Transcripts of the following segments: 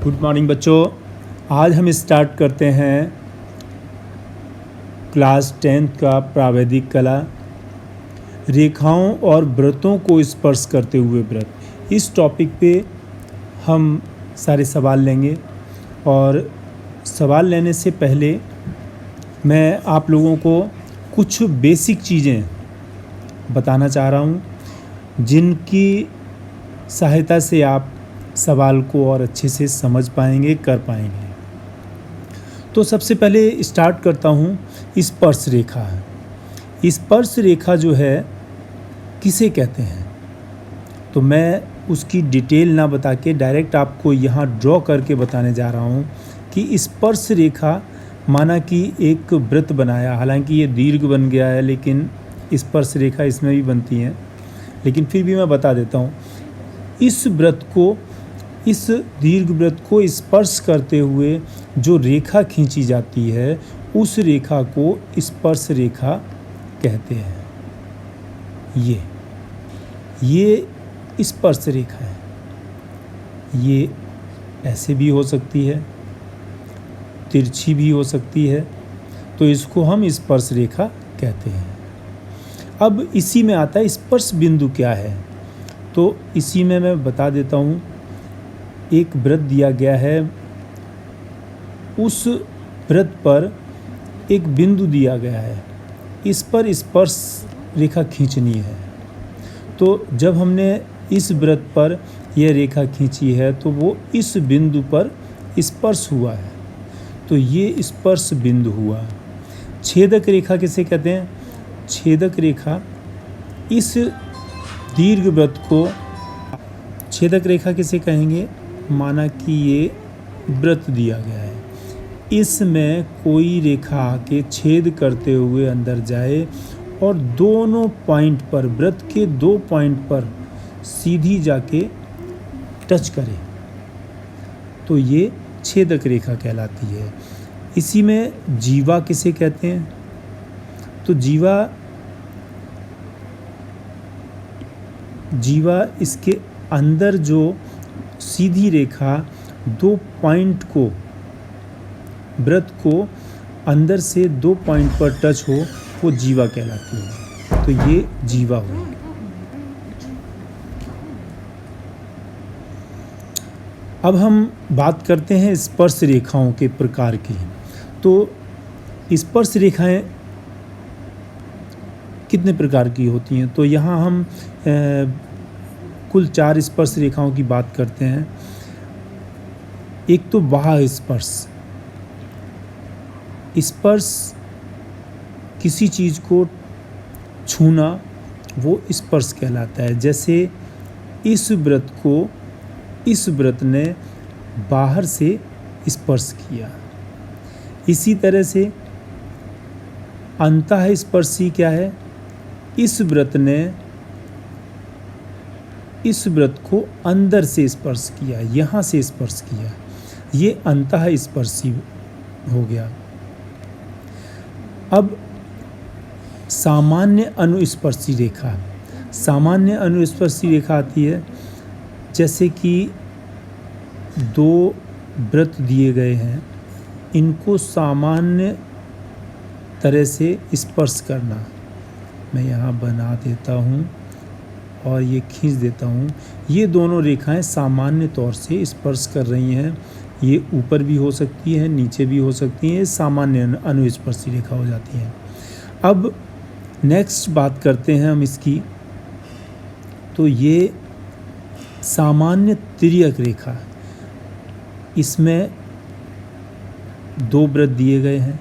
Good morning बच्चों। आज हम स्टार्ट करते हैं क्लास 10th का प्रावैधिक कला, रेखाओं और व्रतों को स्पर्श करते हुए व्रत। इस टॉपिक पे हम सारे सवाल लेंगे और सवाल लेने से पहले मैं आप लोगों को कुछ बेसिक चीज़ें बताना चाह रहा हूँ जिनकी सहायता से आप सवाल को और अच्छे से समझ पाएंगे, कर पाएंगे। तो सबसे पहले स्टार्ट करता हूँ स्पर्श रेखा। स्पर्श रेखा जो है किसे कहते हैं, तो मैं उसकी डिटेल ना बता के डायरेक्ट आपको यहाँ ड्रॉ करके बताने जा रहा हूँ कि स्पर्श रेखा माना कि एक वृत्त बनाया, हालांकि ये दीर्घ बन गया है लेकिन स्पर्श रेखा इसमें भी बनती हैं, लेकिन फिर भी मैं बता देता हूँ। इस व्रत को, इस दीर्घ व्रत को स्पर्श करते हुए जो रेखा खींची जाती है उस रेखा को स्पर्श रेखा कहते हैं। ये स्पर्श रेखा है। ये ऐसे भी हो सकती है, तिरछी भी हो सकती है, तो इसको हम स्पर्श रेखा कहते हैं। अब इसी में आता है स्पर्श बिंदु क्या है, तो इसी में मैं बता देता हूँ। एक वृत्त दिया गया है, उस वृत्त पर एक बिंदु दिया गया है, इस पर स्पर्श रेखा खींचनी है। तो जब हमने इस वृत्त पर यह रेखा खींची है तो वो इस बिंदु पर स्पर्श हुआ है, तो ये स्पर्श बिंदु हुआ। छेदक रेखा किसे कहते हैं? छेदक रेखा इस दीर्घ वृत्त को, छेदक रेखा किसे कहेंगे? माना कि ये वृत्त दिया गया है, इसमें कोई रेखा आके छेद करते हुए अंदर जाए और दोनों पॉइंट पर, वृत्त के 2 पॉइंट पर सीधी जाके टच करे, तो ये छेदक रेखा कहलाती है। इसी में जीवा किसे कहते हैं? तो जीवा इसके अंदर जो सीधी रेखा 2 पॉइंट को, वृत्त को अंदर से 2 पॉइंट पर टच हो, वो जीवा कहलाती है। तो ये जीवा हुई। अब हम बात करते हैं स्पर्श रेखाओं के प्रकार की। तो स्पर्श रेखाएं कितने प्रकार की होती हैं, तो यहाँ हम कुल 4 स्पर्श रेखाओं की बात करते हैं। एक तो बाह्य स्पर्श। स्पर्श किसी चीज़ को छूना, वो स्पर्श कहलाता है। जैसे इस व्रत को इस व्रत ने बाहर से स्पर्श किया। इसी तरह से अंतःस्पर्शी क्या है? इस व्रत ने इस व्रत को अंदर से स्पर्श किया, यहाँ से स्पर्श किया, ये अंतःस्पर्शी हो गया। अब सामान्य अनुस्पर्शी रेखा। सामान्य अनुस्पर्शी रेखा आती है, जैसे कि 2 व्रत दिए गए हैं, इनको सामान्य तरह से स्पर्श करना। मैं यहाँ बना देता हूँ और ये खींच देता हूँ। ये दोनों रेखाएं सामान्य तौर से स्पर्श कर रही हैं। ये ऊपर भी हो सकती है, नीचे भी हो सकती हैं, सामान्य अनुस्पर्शी रेखा हो जाती हैं। अब नेक्स्ट बात करते हैं हम इसकी, तो ये सामान्य तिर्यक रेखा। इसमें 2 व्रत दिए गए हैं,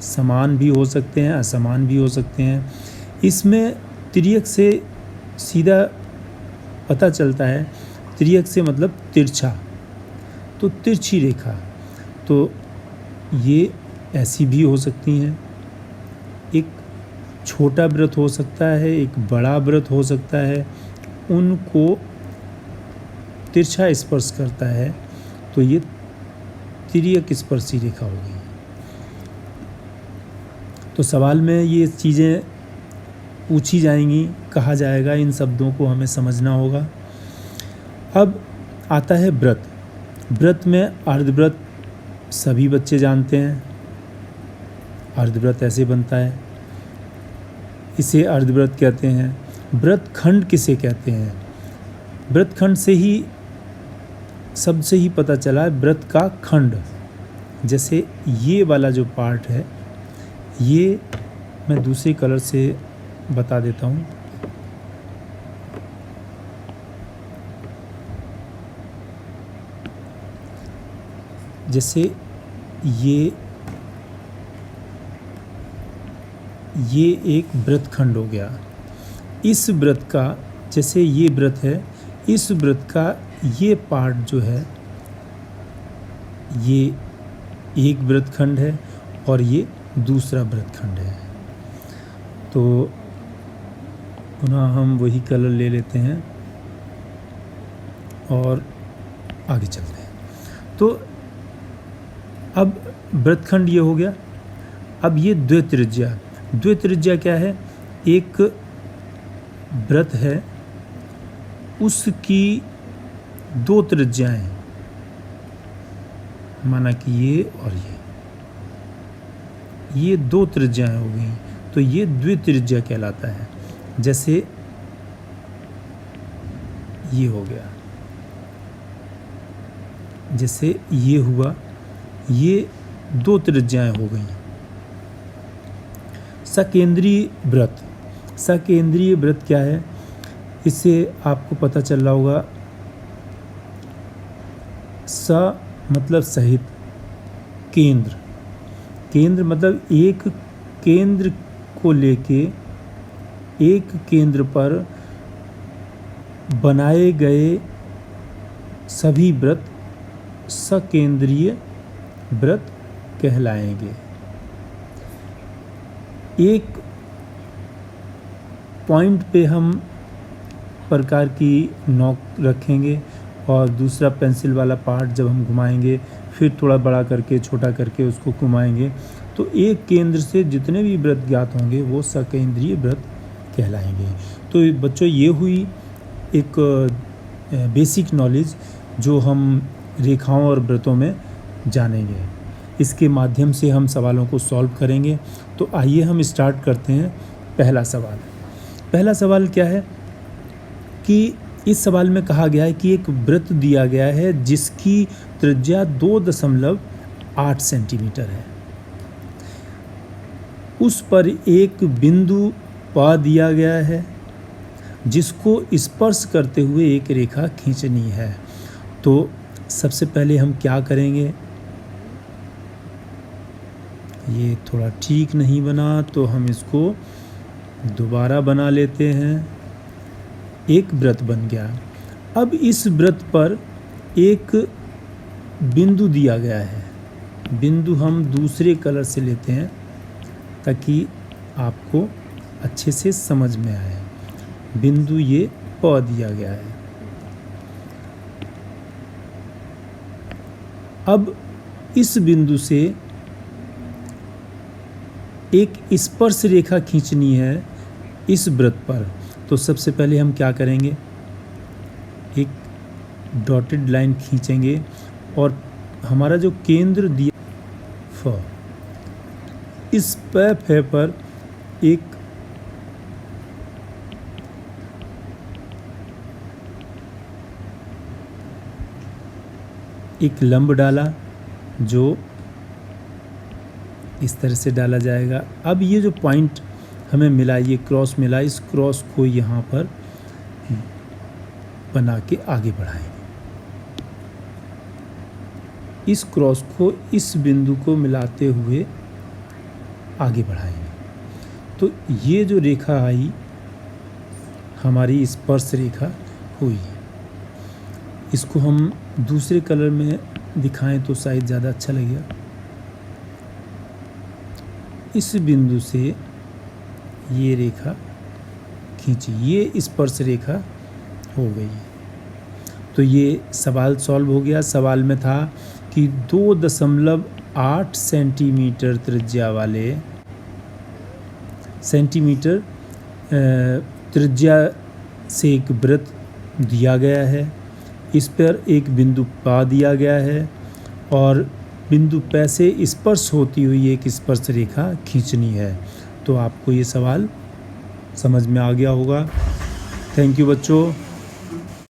समान भी हो सकते हैं, असमान भी हो सकते हैं। इसमें तिर्यक से सीधा पता चलता है, तिर्यक से मतलब तिरछा, तो तिरछी रेखा। तो ये ऐसी भी हो सकती हैं। एक छोटा व्रत हो सकता है, एक बड़ा व्रत हो सकता है, उनको तिरछा स्पर्श करता है, तो ये तिर्यक स्पर्शी रेखा होगी। तो सवाल में ये चीज़ें पूछी जाएंगी, कहा जाएगा, इन शब्दों को हमें समझना होगा। अब आता है व्रत। व्रत में अर्धव्रत सभी बच्चे जानते हैं। अर्धव्रत ऐसे बनता है, इसे अर्धव्रत कहते हैं। व्रत खंड किसे कहते हैं? व्रत खंड से ही शब्द से ही पता चला है व्रत का खंड। जैसे ये वाला जो पार्ट है, ये मैं दूसरे कलर से बता देता हूँ। जैसे ये एक व्रत खंड हो गया। इस व्रत का, जैसे ये व्रत है, इस व्रत का ये पार्ट जो है, ये एक व्रत खंड है और ये दूसरा व्रत खंड है। तो पुनः हम वही कलर ले लेते हैं और आगे चलते हैं। तो अब व्रतखंड ये हो गया। अब ये द्वित्रिज्या। द्वित्रिज्या क्या है? एक व्रत है, उसकी दो त्रिज्याएं, माना कि ये और ये दो त्रिज्याएं हो गई, तो ये द्वित्रिज्या कहलाता है। जैसे ये हो गया, जैसे ये हुआ, ये दो त्रिज्याएं हो गई। सकेंद्रीय व्रत। सकेंद्रीय व्रत क्या है? इससे आपको पता चल रहा होगा, स मतलब सहित, केंद्र। केंद्र मतलब एक केंद्र को लेके, एक केंद्र पर बनाए गए सभी व्रत सकेंद्रीय व्रत कहलाएंगे। एक पॉइंट पे हम प्रकार की नोक रखेंगे और दूसरा पेंसिल वाला पार्ट जब हम घुमाएंगे, फिर थोड़ा बड़ा करके छोटा करके उसको घुमाएंगे, तो एक केंद्र से जितने भी व्रत ज्ञात होंगे वो सकेंद्रीय व्रत कहलाएंगे। तो बच्चों, ये हुई एक बेसिक नॉलेज जो हम रेखाओं और व्रतों में जानेंगे। इसके माध्यम से हम सवालों को सॉल्व करेंगे। तो आइए हम स्टार्ट करते हैं। पहला सवाल। पहला सवाल क्या है कि इस सवाल में कहा गया है कि एक वृत्त दिया गया है जिसकी त्रिज्या 2.8 सेंटीमीटर है। उस पर एक बिंदु प दिया गया है जिसको स्पर्श करते हुए एक रेखा खींचनी है। तो सबसे पहले हम क्या करेंगे, ये थोड़ा ठीक नहीं बना तो हम इसको दोबारा बना लेते हैं। एक वृत्त बन गया। अब इस वृत्त पर एक बिंदु दिया गया है। बिंदु हम दूसरे कलर से लेते हैं ताकि आपको अच्छे से समझ में आए। बिंदु ये प दिया गया है। अब इस बिंदु से एक स्पर्श रेखा खींचनी है इस वृत्त पर। तो सबसे पहले हम क्या करेंगे, एक डॉटेड लाइन खींचेंगे और हमारा जो केंद्र दिया फ, इस फ पर एक लंब डाला जो इस तरह से डाला जाएगा। अब ये जो पॉइंट हमें मिला, ये क्रॉस मिला, इस क्रॉस को यहाँ पर बना के आगे बढ़ाएंगे। इस क्रॉस को इस बिंदु को मिलाते हुए आगे बढ़ाएंगे। तो ये जो रेखा आई हमारी स्पर्श रेखा हुई। इसको हम दूसरे कलर में दिखाएं तो शायद ज़्यादा अच्छा लगेगा। इस बिंदु से ये रेखा खींची, ये स्पर्श रेखा हो गई। तो ये सवाल सॉल्व हो गया। सवाल में था कि 2.8 सेंटीमीटर त्रिज्या वाले त्रिज्या से एक वृत्त दिया गया है इस पर एक बिंदु पा दिया गया है और बिंदु पै से स्पर्श होती हुई एक स्पर्श रेखा खींचनी है। तो आपको ये सवाल समझ में आ गया होगा। थैंक यू बच्चों।